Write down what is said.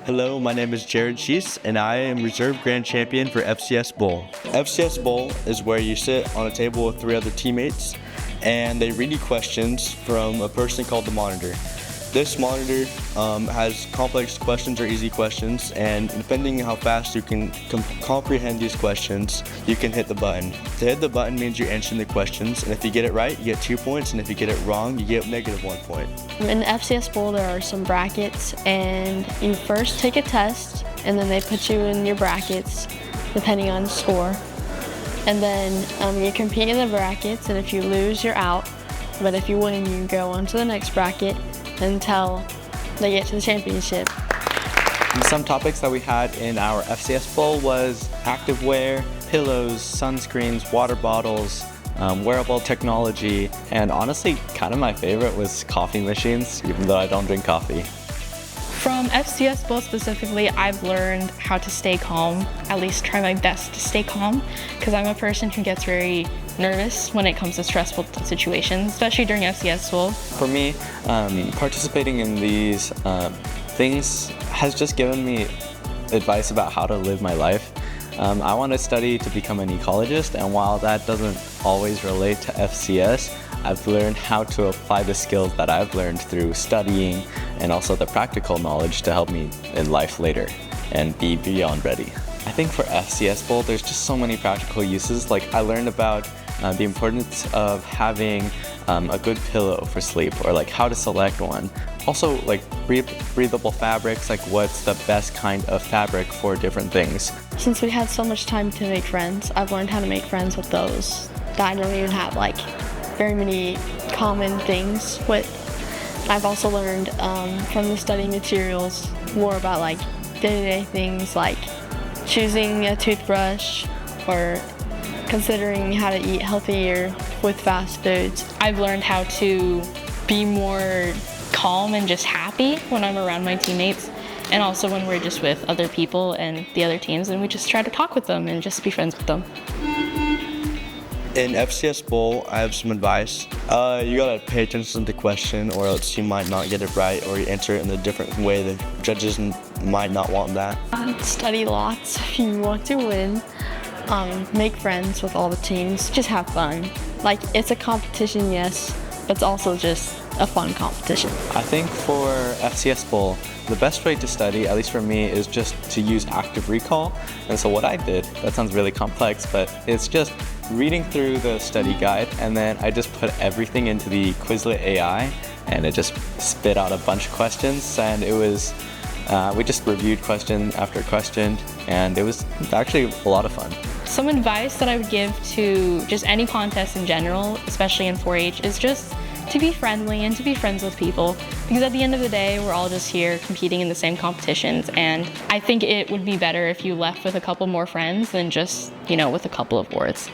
Hello, my name is Jared Sheese, and I am Reserve Grand Champion for FCS Bowl. FCS Bowl is where you sit on a table with 3 other teammates, and they read you questions from a person called the monitor. This monitor has complex questions or easy questions, and depending on how fast you can comprehend these questions, you can hit the button. To hit the button means you're answering the questions, and if you get it right, you get 2 points, and if you get it wrong, you get -1 point. In the FCS Bowl, there are some brackets, and you first take a test, and then they put you in your brackets, depending on score. And then you compete in the brackets, and if you lose, you're out. But if you win, you go on to the next bracket until they get to the championship. Some topics that we had in our FCS Bowl was activewear, pillows, sunscreens, water bottles, wearable technology, and honestly, kind of my favorite was coffee machines, even though I don't drink coffee. From FCS Bowl specifically, I've learned how to stay calm, at least try my best to stay calm, because I'm a person who gets very nervous when it comes to stressful situations, especially during FCS Bowl. For me, participating in these things has just given me advice about how to live my life. I want to study to become an ecologist, and while that doesn't always relate to FCS, I've learned how to apply the skills that I've learned through studying and also the practical knowledge to help me in life later and be beyond ready. I think for FCS Bowl, there's just so many practical uses. Like I learned about the importance of having a good pillow for sleep, or like how to select one. Also like breathable fabrics, like what's the best kind of fabric for different things. Since we had so much time to make friends, I've learned how to make friends with those that I don't even have like very many common things with. I've also learned from the study materials more about like day-to-day things like choosing a toothbrush or considering how to eat healthier with fast foods. I've learned how to be more calm and just happy when I'm around my teammates, and also when we're just with other people and the other teams, and we just try to talk with them and just be friends with them. In FCS Bowl, I have some advice. You gotta pay attention to the question, or else you might not get it right, or you answer it in a different way. The judges might not want that. Study lots if you want to win. Make friends with all the teams. Just have fun. Like, it's a competition, yes, but it's also just a fun competition. I think for FCS Bowl, the best way to study, at least for me, is just to use active recall. And so what I did, that sounds really complex, but it's just reading through the study guide, and then I just put everything into the Quizlet AI, and it just spit out a bunch of questions, and it was, we just reviewed question after question, and it was actually a lot of fun. Some advice that I would give to just any contest in general, especially in 4-H, is just to be friendly and to be friends with people, because at the end of the day, we're all just here competing in the same competitions, and I think it would be better if you left with a couple more friends than just, with a couple of words.